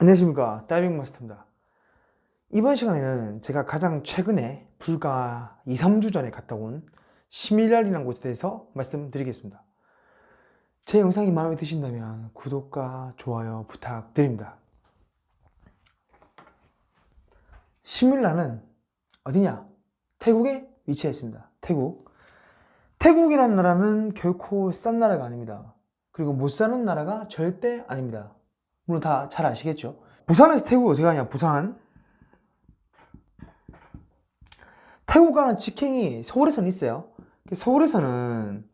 안녕하십니까, 다이빙 마스터입니다. 이번 시간에는 제가 가장 최근에 불과 2, 3주 전에 갔다 온 시밀랄이라는 곳에 대해서 말씀드리겠습니다. 제 영상이 마음에 드신다면 구독과 좋아요 부탁드립니다. 시밀라는 어디냐? 태국에 위치해 있습니다. 태국이라는 나라는 결코 싼 나라가 아닙니다. 그리고 못 사는 나라가 절대 아닙니다. 물론 다 잘 아시겠죠? 부산에서 태국 어디 가냐? 부산. 태국 가는 직행이 서울에서는 있어요. 서울에서는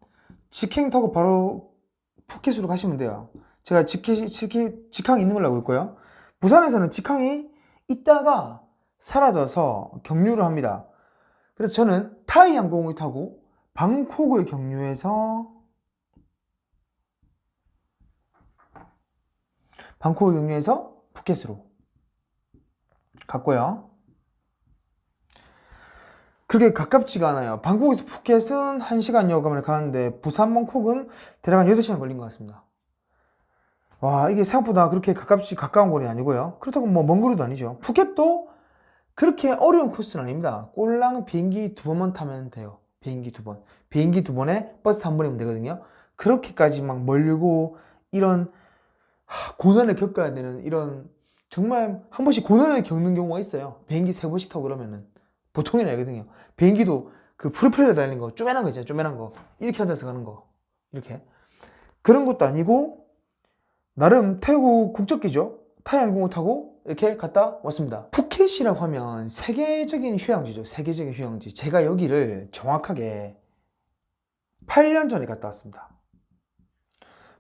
직행 타고 바로 푸켓으로 가시면 돼요. 제가 직항이 있는 걸로 알고 있고요. 부산에서는 직항이 있다가 사라져서 경유를 합니다. 그래서 저는 타이 항공을 타고 방콕을 경유해서 푸켓으로 갔고요. 그렇게 가깝지가 않아요. 방콕에서 푸켓은 1시간 여가만에 가는데 부산 방콕은 대략 한 6시간 걸린 것 같습니다. 와, 이게 생각보다 그렇게 가까운 거리 아니고요. 그렇다고 뭐 먼 거리도 아니죠. 푸켓도 그렇게 어려운 코스는 아닙니다. 꼴랑 비행기 2번만 타면 돼요. 비행기 2번. 비행기 2번에 버스 1번이면 되거든요. 그렇게까지 막 멀고 이런 고난을 겪어야 되는 이런 정말 한 번씩 고난을 겪는 경우가 있어요. 비행기 3번씩 타고 그러면은 보통이 아니거든요. 비행기도 그 프로펠러 달린 거 쪼매난 거 있잖아요. 쪼매난 거 이렇게 앉아서 가는 거 이렇게 그런 것도 아니고 나름 태국 국적기죠. 타이항공을 타고 이렇게 갔다 왔습니다. 푸켓이라고 하면 세계적인 휴양지죠. 세계적인 휴양지. 제가 여기를 정확하게 8년 전에 갔다 왔습니다.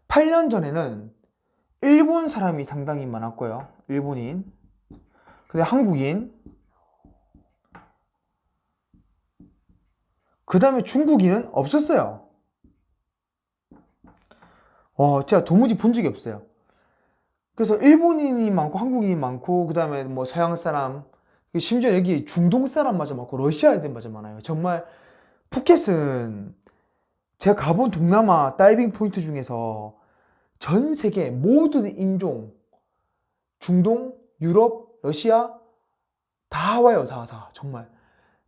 8년 전에는 일본 사람이 상당히 많았고요. 일본인. 근데 한국인. 그 다음에 중국인은 없었어요. 제가 도무지 본 적이 없어요. 그래서 일본인이 많고 한국인이 많고 그 다음에 뭐 서양 사람 심지어 여기 중동 사람마저 많고 러시아 애들마저 많아요. 정말 푸켓은 제가 가본 동남아 다이빙 포인트 중에서 전 세계 모든 인종 중동, 유럽, 러시아 다 와요. 다 정말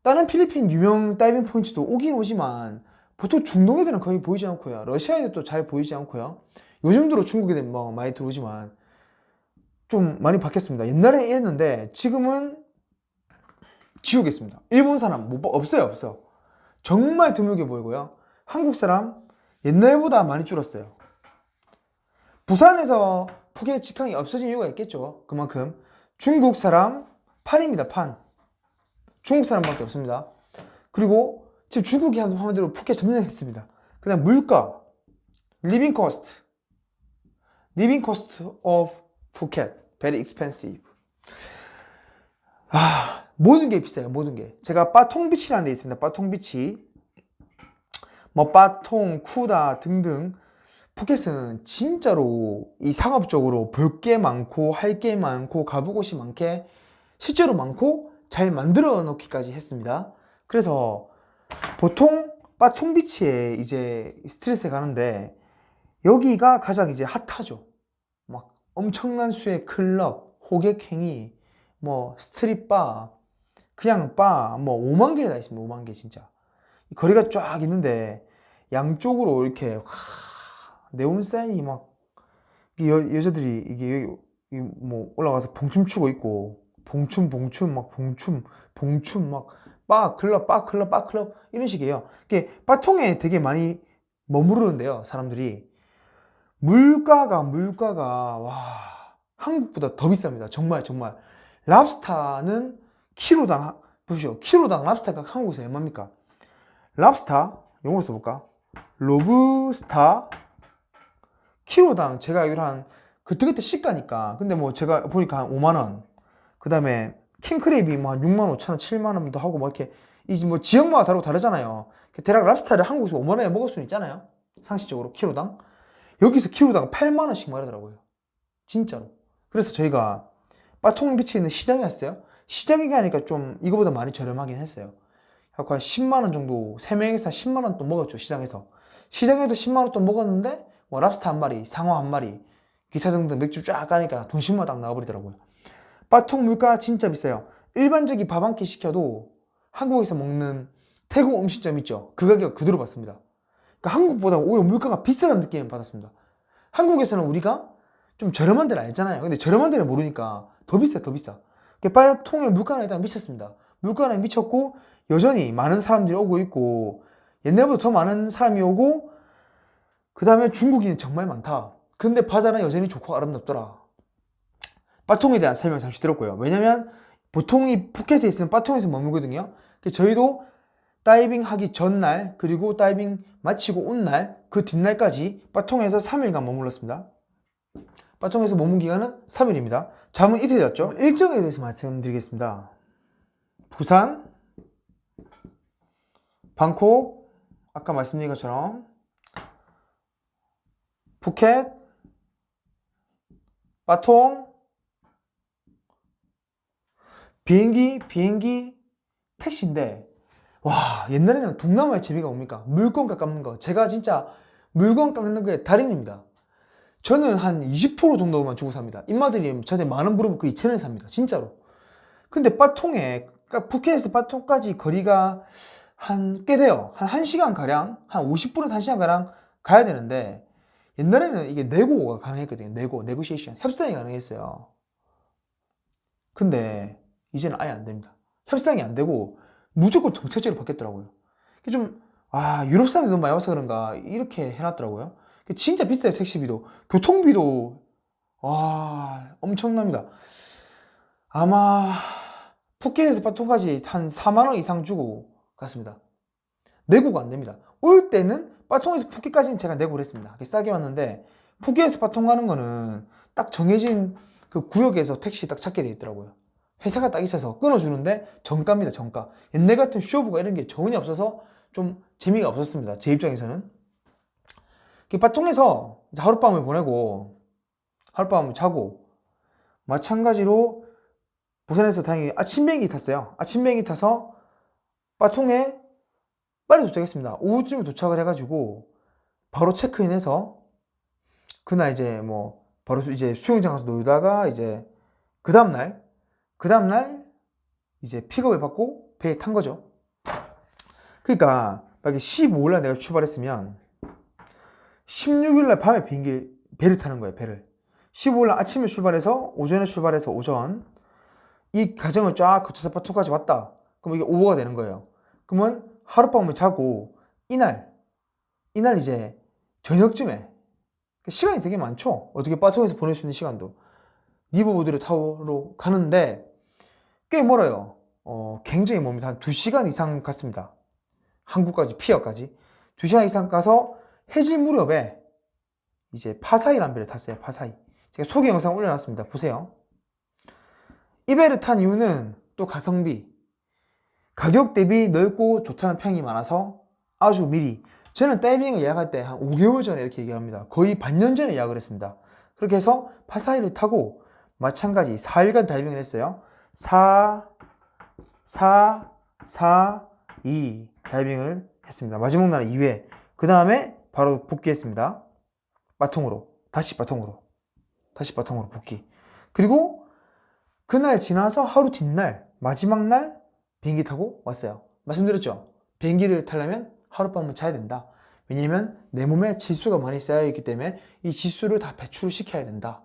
다른 필리핀 유명 다이빙 포인트도 오긴 오지만 보통 중동 애들은 거의 보이지 않고요. 러시아 애들도 잘 보이지 않고요. 요즘 들어 중국 애들 뭐 많이 들어오지만 좀 많이 바뀌었습니다. 옛날에 이랬는데 지금은 지우겠습니다. 일본 사람 없어요. 정말 드물게 보이고요. 한국 사람 옛날보다 많이 줄었어요. 부산에서 푸켓 직항이 없어진 이유가 있겠죠. 그만큼 중국 사람 판입니다. 판. 중국 사람밖에 없습니다. 그리고 지금 중국이 한마디로 푸켓 점령했습니다. 그다음 물가, living cost of Phuket, very expensive. 모든 게 비싸요. 모든 게. 제가 빠통비치라는 데 있습니다. 빠통비치. 뭐 빠통, 쿠다 등등. 푸켓은 진짜로 이 상업적으로 볼 게 많고 할 게 많고 가볼 곳이 많게 실제로 많고 잘 만들어 놓기까지 했습니다. 그래서 보통 빠통비치에 이제 스트릿에 가는데 여기가 가장 이제 핫하죠. 막 엄청난 수의 클럽, 호객행위, 뭐 스트릿바, 그냥 바, 뭐 5만 개가 있습니다. 5만 개 진짜. 거리가 쫙 있는데 양쪽으로 이렇게 네온 사인이 막 여자들이 이게 뭐 올라가서 봉춤 추고 있고 봉춤 막 바 클럽 이런 식이에요. 이게 바통에 되게 많이 머무르는데요. 사람들이 물가가 와 한국보다 더 비쌉니다. 정말 랍스타는 키로당 보시오. 키로당 랍스타가 한국에서 얼마입니까? 랍스타 영어로 써볼까? 로브스타 키로당 제가 알기로 한 그때 시가니까 근데 뭐 제가 보니까 한 5만원 그 다음에 킹크랩이 뭐 한 6만 5천원 7만원도 하고 뭐 이렇게 이제 뭐 지역마다 다르잖아요. 대략 랍스타를 한국에서 5만원에 먹을 수는 있잖아요. 상식적으로 키로당 여기서 키로당 8만원씩 말하더라고요. 진짜로. 그래서 저희가 빠통비치에 있는 시장에 왔어요. 시장에 가니까 좀 이거보다 많이 저렴하긴 했어요. 약간 10만원 정도 3명에서 10만원 또 먹었죠. 시장에서 10만원 또 먹었는데 뭐 랍스타 한 마리, 상어 한 마리 기타 등등 맥주 쫙 까니까 돈 10만 원 딱 나와버리더라고요. 빠통 물가 진짜 비싸요. 일반적인 밥 한 끼 시켜도 한국에서 먹는 태국 음식점 있죠. 그 가격 그대로 받습니다. 그러니까 한국보다 오히려 물가가 비싸다는 느낌을 받았습니다. 한국에서는 우리가 좀 저렴한 데를 알잖아요. 근데 저렴한 데를 모르니까 더 비싸, 더 비싸. 빠통의 물가는 일단 미쳤습니다. 물가는 미쳤고 여전히 많은 사람들이 오고 있고 옛날보다 더 많은 사람이 오고 그 다음에 중국인이 정말 많다. 근데 바다는 여전히 좋고 아름답더라. 빠통에 대한 설명 잠시 들었고요. 왜냐면 보통 이 푸켓에 있으면 빠통에서 머물거든요. 저희도 다이빙 하기 전날 그리고 다이빙 마치고 온 날 그 뒷날까지 빠통에서 3일간 머물렀습니다. 빠통에서 머문 기간은 3일입니다. 잠은 이틀 잤죠. 일정에 대해서 말씀드리겠습니다. 부산, 방콕, 아까 말씀드린 것처럼 푸켓, 빠통, 비행기, 택시인데 와, 옛날에는 동남아의 재미가 뭡니까? 물건 깎는 거. 제가 진짜 물건 깎는 거에 달인입니다. 저는 한 20% 정도만 주고 삽니다. 인마들이 저한테 만원 물으면 그 2,000원에 삽니다. 진짜로. 근데 빠통에, 그러니까 푸켓에서 빠통까지 거리가 꽤 돼요. 한 1시간 가량, 한 50분에서 1시간 가량 가야 되는데 옛날에는 이게 내고가 가능했거든요. 네고시에이션. 협상이 가능했어요. 근데 이제는 아예 안 됩니다. 협상이 안 되고 무조건 정책제로 바뀌었더라고요. 유럽 사람들이 너무 많이 와서 그런가 이렇게 해놨더라고요. 진짜 비싸요. 택시비도. 교통비도 엄청납니다. 아마 푸켓에서 빠통까지 한 4만원 이상 주고 갔습니다. 내고가 안 됩니다. 올 때는 빠통에서 푸켓까지는 제가 내고를 했습니다. 싸게 왔는데 푸켓에서 빠통 가는 거는 딱 정해진 그 구역에서 택시 딱 찾게 돼 있더라고요. 회사가 딱 있어서 끊어주는데 정가입니다. 정가. 옛날 같은 쇼부가 이런 게 전혀 없어서 좀 재미가 없었습니다. 제 입장에서는. 빠통에서 하룻밤을 보내고 하룻밤을 자고 마찬가지로 부산에서 다행히 아침 비행기 탔어요. 아침 비행기 타서 빠통에 빨리 도착했습니다. 오후쯤에 도착을 해가지고 바로 체크인해서 그날 이제 바로 이제 수영장 가서 놀다가 이제 그 다음날 이제 픽업을 받고 배에 탄 거죠. 그러니까 15일날 내가 출발했으면 16일날 밤에 배를 타는 거예요. 배를 15일날 아침에 출발해서 오전에 출발해서 오전 이 과정을 쫙 거쳐서 빠통까지 왔다. 그럼 이게 오버가 되는 거예요. 그러면 하룻밤을 자고 이날 이제 저녁쯤에 시간이 되게 많죠. 어떻게 빠통에서 보낼 수 있는 시간도 리버보드를 타러 가는데 꽤 멀어요. 굉장히 멉니다. 한 2시간 이상 갔습니다. 한국까지 피어까지 2시간 이상 가서 해질 무렵에 이제 파사이라는 배를 탔어요. 파사이. 제가 소개 영상 올려놨습니다. 보세요. 이 배를 탄 이유는 또 가성비, 가격 대비 넓고 좋다는 평이 많아서 아주 미리, 저는 다이빙을 예약할 때 한 5개월 전에 이렇게 얘기합니다. 거의 반년 전에 예약을 했습니다. 그렇게 해서 파사이를 타고 마찬가지 4일간 다이빙을 했어요. 2 다이빙을 했습니다. 마지막 날 2회. 그 다음에 바로 복귀했습니다. 다시 바통으로 복귀. 그리고 그날 지나서 하루 뒷날 마지막 날 비행기 타고 왔어요. 말씀드렸죠? 비행기를 타려면 하룻밤은 자야 된다. 왜냐면 내 몸에 질소가 많이 쌓여있기 때문에 이 질소를 다 배출을 시켜야 된다.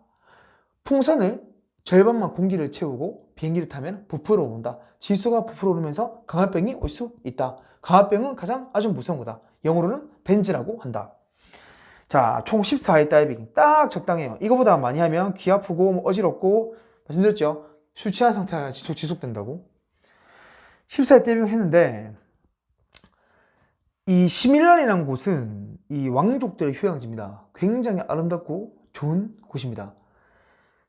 풍선을 절반만 공기를 채우고 비행기를 타면 부풀어 오른다. 질소가 부풀어 오르면서 강화병이 올 수 있다. 강화병은 가장 아주 무서운 거다. 영어로는 벤즈라고 한다. 자, 총 14일 다이빙 딱 적당해요. 이거보다 많이 하면 귀 아프고 어지럽고 말씀드렸죠? 술 취한 상태가 지속된다고. 14일 다이빙 했는데 이 시밀란이라는 곳은 이 왕족들의 휴양지입니다. 굉장히 아름답고 좋은 곳입니다.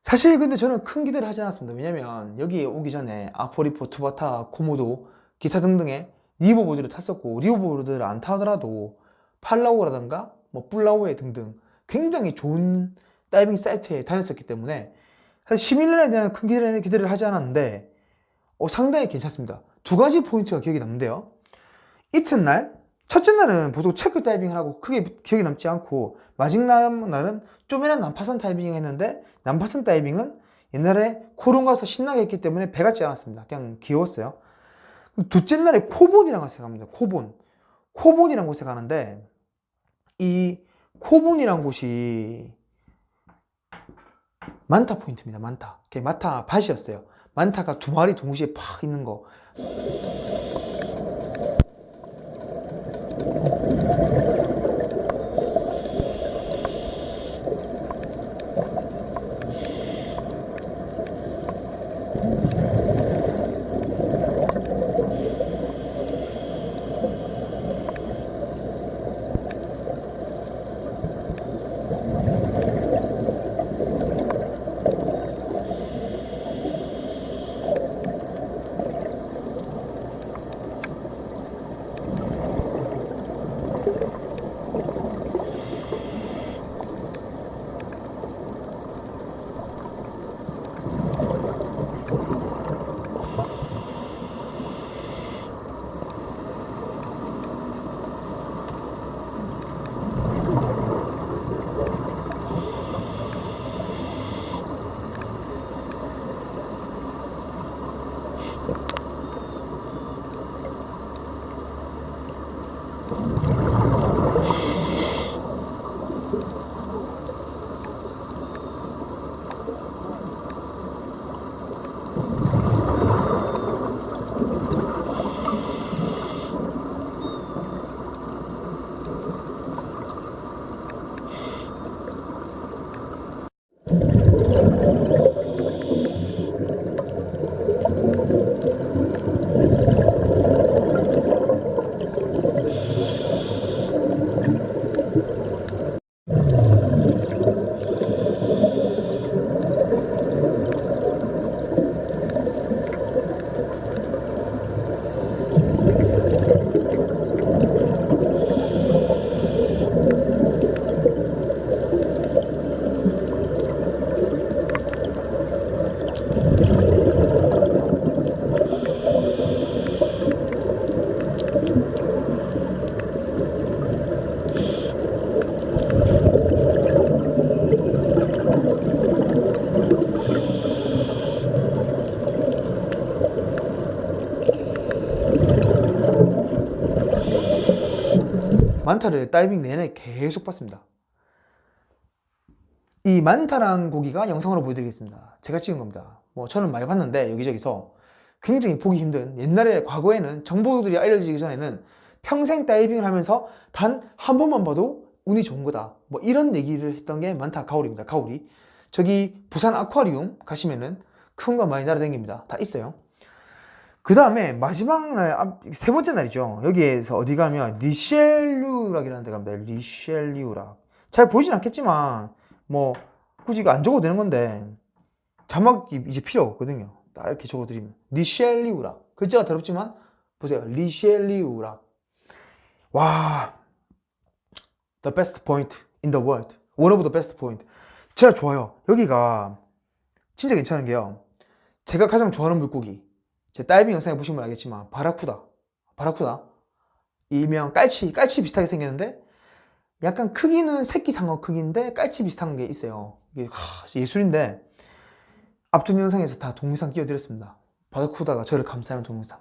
사실 근데 저는 큰 기대를 하지 않았습니다. 왜냐면 여기에 오기 전에 아포리포, 투바타, 코모도, 기타 등등의 리버보드를 탔었고 리버보드를 안 타더라도 팔라우라든가 뿔라우에 등등 굉장히 좋은 다이빙 사이트에 다녔었기 때문에 사실 시밀란에 대한 큰 기대를 하지 않았는데 상당히 괜찮습니다. 두 가지 포인트가 기억에 남는데요. 이튿날 첫째 날은 보통 체크 다이빙을 하고 크게 기억에 남지 않고, 마지막 날은 쪼매난 난파선 다이빙을 했는데, 난파선 다이빙은 옛날에 코론 가서 신나게 했기 때문에 배 같지 않았습니다. 그냥 귀여웠어요. 둘째 날에 코본이라는 곳에 갑니다. 코본이라는 곳에 가는데, 이 코본이라는 곳이 만타 포인트입니다. 만타. 만타 밭이었어요. 만타가 두 마리 동시에 팍 있는 거. 만타를 다이빙 내내 계속 봤습니다. 이 만타란 고기가 영상으로 보여드리겠습니다. 제가 찍은 겁니다. 뭐 저는 많이 봤는데 여기저기서 굉장히 보기 힘든, 옛날에 과거에는 정보들이 알려지기 전에는 평생 다이빙을 하면서 단 한 번만 봐도 운이 좋은 거다, 뭐 이런 얘기를 했던 게 만타 가오리입니다. 가오리. 저기 부산 아쿠아리움 가시면은 큰 거 많이 날아다닙니다. 다 있어요. 그 다음에 마지막 날, 세 번째 날이죠. 여기에서 어디 가면 리셸류락이라는 데 갑니다. 리셸류락. 잘 보이진 않겠지만 뭐 굳이 이거 안 적어도 되는 건데 자막이 이제 필요 없거든요. 딱 이렇게 적어드리면 리셸류락. 글자가 더럽지만 보세요. 리셸류락. 와, the best point in the world. One of the best point. 제가 좋아요. 여기가 진짜 괜찮은 게요, 제가 가장 좋아하는 물고기, 제 다이빙 영상에 보시면 알겠지만 바라쿠다, 일명 깔치 비슷하게 생겼는데 약간 크기는 새끼 상어 크기인데 깔치 비슷한 게 있어요. 이게 예술인데 앞전 영상에서 다 동영상 끼워드렸습니다. 바라쿠다가 저를 감싸는 동영상.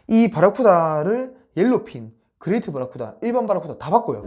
이 바라쿠다를 옐로핀, 그레이트 바라쿠다, 일반 바라쿠다 다 봤고요.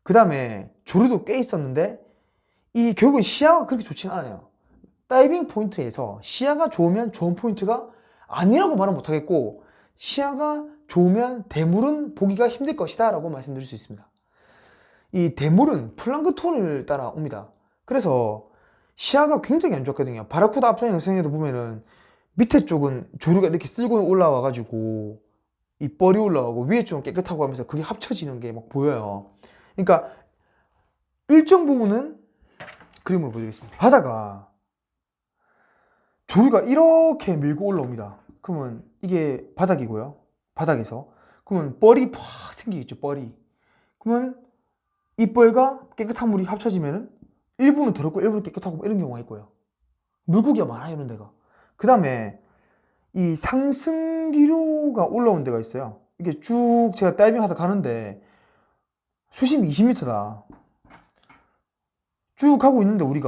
그 다음에 조류도 꽤 있었는데 이 결국은 시야가 그렇게 좋진 않아요. 다이빙 포인트에서 시야가 좋으면 좋은 포인트가 아니라고 말은 못하겠고, 시야가 좋으면 대물은 보기가 힘들 것이다 라고 말씀드릴 수 있습니다. 이 대물은 플랑크톤을 따라옵니다. 그래서 시야가 굉장히 안 좋거든요. 바라쿠다 앞선 영상에도 보면은 밑에 쪽은 조류가 이렇게 쓸고 올라와 가지고 이 뻘이 올라오고 위에 쪽은 깨끗하고 하면서 그게 합쳐지는 게 막 보여요. 그러니까 일정 부분은 그림을 보여드리겠습니다. 바다가 조류가 이렇게 밀고 올라옵니다. 그러면 이게 바닥이고요. 바닥에서 그러면 뻘이 팍 생기겠죠. 뻘이. 그러면 이 뻘과 깨끗한 물이 합쳐지면은 일부는 더럽고 일부는 깨끗하고 이런 경우가 있고요. 물고기가 많아요, 이런 데가. 그 다음에 이 상승기류가 올라온 데가 있어요. 이게 쭉 제가 다이빙 하다 가는데 수심이 20m다. 쭉 가고 있는데 우리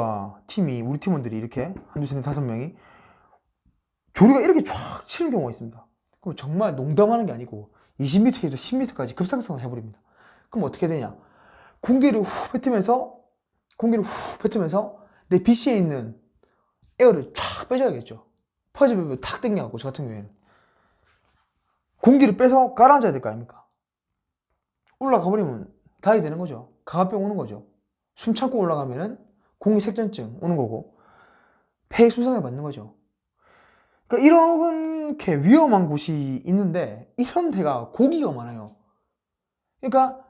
팀원들이 이렇게 한두 셋, 넷, 다섯 명이 조류가 이렇게 쫙 치는 경우가 있습니다. 그럼 정말 농담하는 게 아니고 20m에서 10m까지 급상승을 해버립니다. 그럼 어떻게 되냐? 공기를 후 뱉으면서 내 BC에 있는 에어를 쫙 빼줘야겠죠. 퍼즐을 탁 당겨갖고 저 같은 경우에는 공기를 빼서 가라앉아야 될 거 아닙니까? 올라가 버리면 다이 되는 거죠. 강화병 오는 거죠. 숨 참고 올라가면은 공기색전증 오는 거고 폐 손상을 받는 거죠. 그러니까 이렇게 위험한 곳이 있는데 이런 데가 고기가 많아요. 그러니까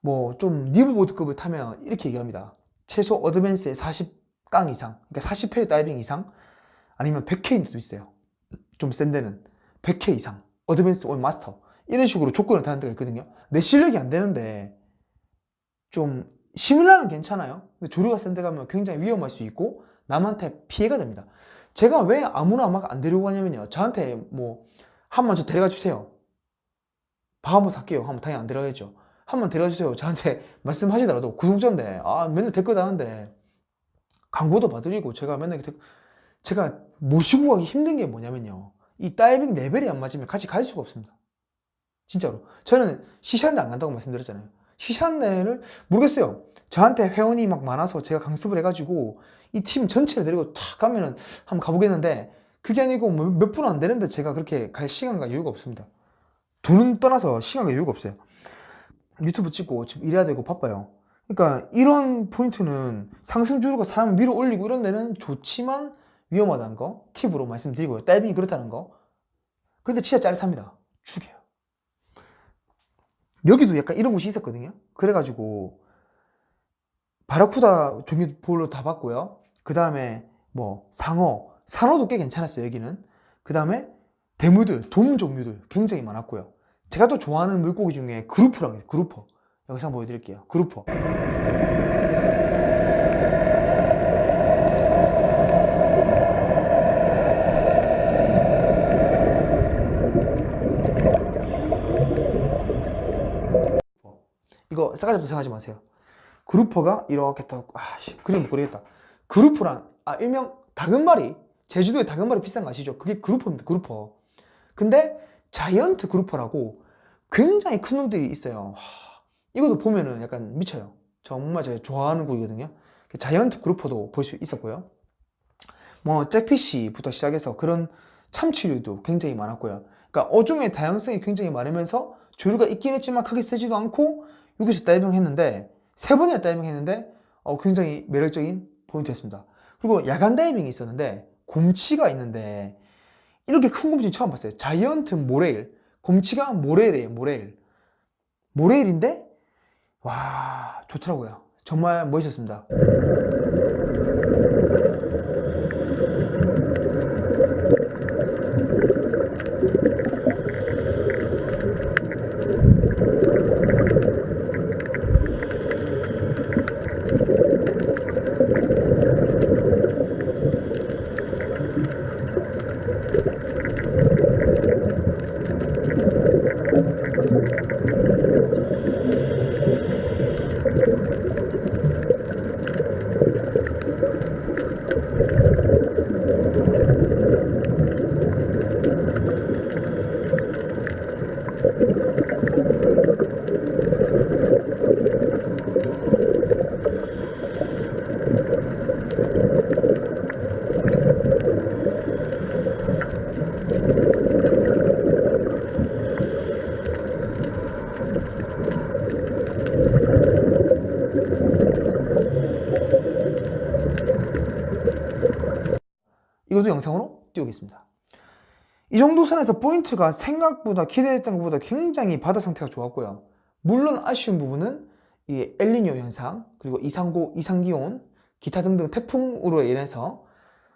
뭐 좀 리브보트급을 타면 이렇게 얘기합니다. 최소 어드밴스에 40강 이상, 그러니까 40회 다이빙 이상, 아니면 100회인 데도 있어요. 좀 센 데는 100회 이상, 어드밴스 올 마스터 이런 식으로 조건을 다는 데가 있거든요. 내 실력이 안 되는데 좀 시뮬라는 괜찮아요. 근데 조류가 센 데 가면 굉장히 위험할 수 있고 남한테 피해가 됩니다. 제가 왜 아무나 막 안 데리고 가냐면요. 저한테 뭐 한 번 저 데려가 주세요. 밥 한번 살게요. 하면 당연히 안 데려가겠죠. 한 번 데려가 주세요. 저한테 말씀하시더라도 구독자인데 맨날 댓글 다는데 광고도 봐드리고 제가 맨날 제가 모시고 가기 힘든 게 뭐냐면요. 이 다이빙 레벨이 안 맞으면 같이 갈 수가 없습니다. 진짜로. 저는 시샨대 안 간다고 말씀드렸잖아요. 시샨대를 모르겠어요. 저한테 회원이 막 많아서 제가 강습을 해가지고 이 팀 전체를 데리고 탁 가면은 한번 가보겠는데 그게 아니고 몇 분 안 되는데 제가 그렇게 갈 시간과 여유가 없습니다. 돈은 떠나서 시간과 여유가 없어요. 유튜브 찍고 지금 일해야 되고 바빠요. 그러니까 이런 포인트는 상승주로가 사람을 밀어 올리고 이런 데는 좋지만 위험하다는 거 팁으로 말씀드리고요. 다이빙이 그렇다는 거. 근데 진짜 짜릿합니다. 죽여요. 여기도 약간 이런 곳이 있었거든요. 그래가지고 바라쿠다 종류 볼로 다 봤고요. 그 다음에 뭐 산호도 꽤 괜찮았어요. 여기는. 그 다음에 대물들, 돔 종류들 굉장히 많았고요. 제가 또 좋아하는 물고기 중에 그루퍼라고 해요. 그루퍼. 영상 보여드릴게요. 그루퍼. 이거 싸가지 생각하지 마세요. 그루퍼가 이렇게 딱 그림 못 그리겠다. 그루퍼란 일명 다금바리, 제주도에 다금바리 비싼 거 아시죠? 그게 그루퍼입니다. 그루퍼. 근데 자이언트 그루퍼라고 굉장히 큰 놈들이 있어요. 이것도 보면은 약간 미쳐요. 정말 제가 좋아하는 고기거든요. 자이언트 그루퍼도 볼 수 있었고요. 뭐 잭피쉬부터 시작해서 그런 참치류도 굉장히 많았고요. 그러니까 어종의 다양성이 굉장히 많으면서 조류가 있긴 했지만 크게 세지도 않고 여기서 다이빙 했는데 3번이나 다이빙 했는데 굉장히 매력적인 포인트였습니다. 그리고 야간 다이빙이 있었는데 곰치가 있는데 이렇게 큰 곰치 처음 봤어요. 자이언트 모레일. 곰치가 모레일이에요. 모레일인데 와 좋더라고요. 정말 멋있었습니다. 이것도 영상으로 띄우겠습니다. 이 정도 선에서 포인트가 생각보다 기대했던 것보다 굉장히 바다 상태가 좋았고요. 물론 아쉬운 부분은 이 엘니뇨 현상, 그리고 이상고, 이상기온, 기타 등등 태풍으로 인해서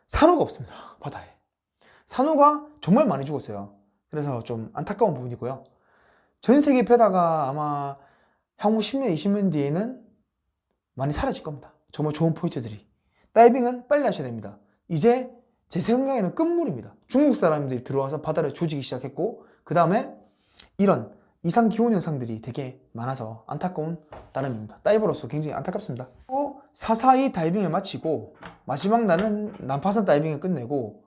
산호가 없습니다. 바다에. 산호가 정말 많이 죽었어요. 그래서 좀 안타까운 부분이고요. 전 세계 배다가 아마 향후 10년, 20년 뒤에는 많이 사라질 겁니다. 정말 좋은 포인트들이. 다이빙은 빨리 하셔야 됩니다. 이제 제 생각에는 끝물입니다. 중국 사람들이 들어와서 바다를 조지기 시작했고, 그 다음에 이런 이상 기온 현상들이 되게 많아서 안타까운 따름입니다. 다이버로서 굉장히 안타깝습니다. 442 다이빙을 마치고 마지막 날은 난파선 다이빙을 끝내고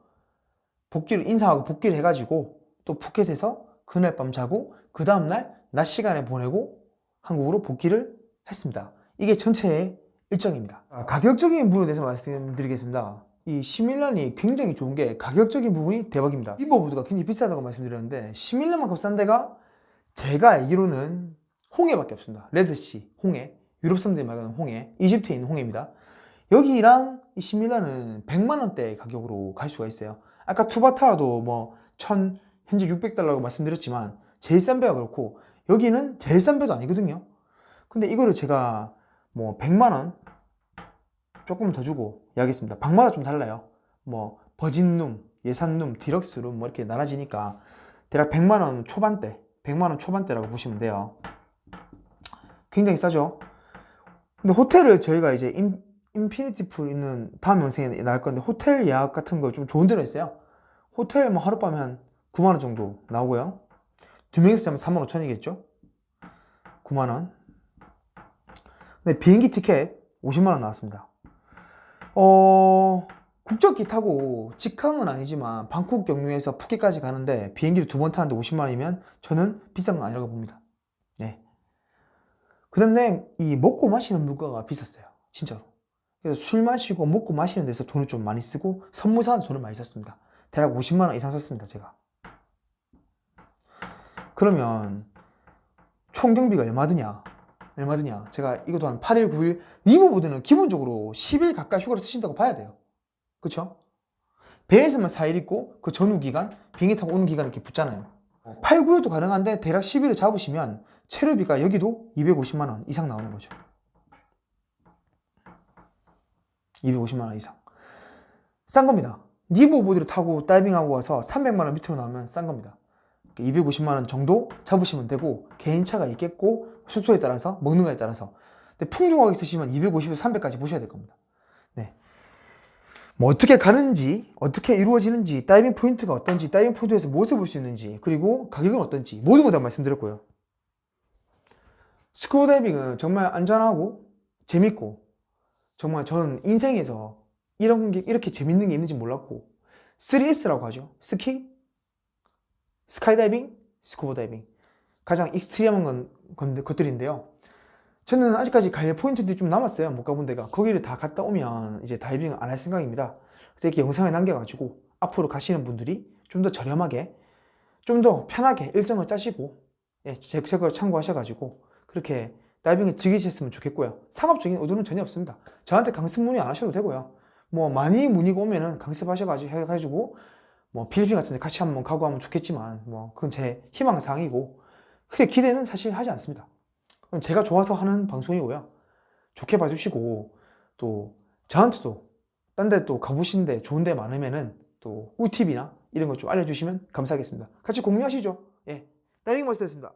복귀를 인사하고 복귀를 해가지고 또 푸켓에서 그날 밤 자고 그 다음날 낮 시간에 보내고 한국으로 복귀를 했습니다. 이게 전체의 일정입니다. 가격적인 부분에 대해서 말씀드리겠습니다. 이 시밀란이 굉장히 좋은 게 가격적인 부분이 대박입니다. 리버보드가 굉장히 비싸다고 말씀드렸는데 시밀란만큼 싼 데가 제가 알기로는 홍해밖에 없습니다. 레드시, 홍해, 유럽 사람들이 말하는 홍해, 이집트에 있는 홍해입니다. 여기랑 이 시밀란은 100만원대 가격으로 갈 수가 있어요. 아까 투바타도 뭐 현재 600달러라고 말씀드렸지만 제일 싼 배가 그렇고 여기는 제일 싼 배도 아니거든요. 근데 이거를 제가 뭐 100만원 조금 더 주고 예약했습니다. 방마다 좀 달라요. 뭐 버진룸, 예산룸, 디럭스룸 뭐 이렇게 나눠지니까 대략 100만원 초반대, 100만원 초반대라고 보시면 돼요. 굉장히 싸죠. 근데 호텔을 저희가 이제 인피니티 풀 있는 다음 영상에 나올 건데 호텔 예약 같은 거 좀 좋은 데로 있어요. 호텔 뭐 하룻밤에 한 9만원 정도 나오고요. 두 명이서 자면 35,000원이겠죠? 9만원. 근데 비행기 티켓 50만원 나왔습니다. 국적기 타고 직항은 아니지만 방콕 경유해서 푸켓까지 가는데 비행기를 2번 타는데 50만원이면 저는 비싼 건 아니라고 봅니다. 네. 그 다음에 이 먹고 마시는 물가가 비쌌어요. 진짜로. 그래서 술 마시고 먹고 마시는 데서 돈을 좀 많이 쓰고 선물 사는데 돈을 많이 썼습니다. 대략 50만원 이상 썼습니다. 제가. 그러면 총 경비가 얼마 드냐? 제가 이것도 한 8일, 9일, 리버보드는 기본적으로 10일 가까이 휴가를 쓰신다고 봐야 돼요. 그쵸? 배에서만 4일 있고 그 전후 기간, 비행기 타고 오는 기간 이렇게 붙잖아요. 8, 9일도 가능한데 대략 10일을 잡으시면 체류비가 여기도 250만원 이상 나오는 거죠. 250만원 이상. 싼 겁니다. 리버보드를 타고 다이빙하고 와서 300만원 밑으로 나오면 싼 겁니다. 250만원 정도 잡으시면 되고 개인차가 있겠고 숙소에 따라서 먹는 거에 따라서. 근데 풍족하게 있으시면 250에서 300까지 보셔야 될 겁니다. 네. 뭐 어떻게 가는지, 어떻게 이루어지는지, 다이빙 포인트가 어떤지, 다이빙 포인트에서 무엇을 볼 수 있는지, 그리고 가격은 어떤지 모든 거 다 말씀드렸고요. 스쿠버 다이빙은 정말 안전하고 재밌고 정말 저는 인생에서 이런 게 이렇게 재밌는 게 있는지 몰랐고 3S라고 하죠. 스키, 스카이다이빙, 스쿠버 다이빙 가장 익스트리엄한 것들인데요. 저는 아직까지 갈 포인트들이 좀 남았어요. 못 가본 데가. 거기를 다 갔다 오면 이제 다이빙 안 할 생각입니다. 그래서 이렇게 영상을 남겨가지고 앞으로 가시는 분들이 좀 더 저렴하게 좀 더 편하게 일정을 짜시고 제 걸 참고하셔가지고 그렇게 다이빙을 즐기셨으면 좋겠고요. 상업적인 의도는 전혀 없습니다. 저한테 강습 문의 안 하셔도 되고요. 뭐 많이 문의가 오면은 강습하셔가지고 뭐 필리핀 같은 데 같이 한번 가고 하면 좋겠지만 뭐 그건 제 희망사항이고 크게 기대는 사실 하지 않습니다. 그럼 제가 좋아서 하는 방송이고요. 좋게 봐주시고 또 저한테도 딴 데 또 가보시는데 좋은 데 많으면은 또 꿀팁이나 이런 거 좀 알려주시면 감사하겠습니다. 같이 공유하시죠. 예, 다이빙 마스터였습니다.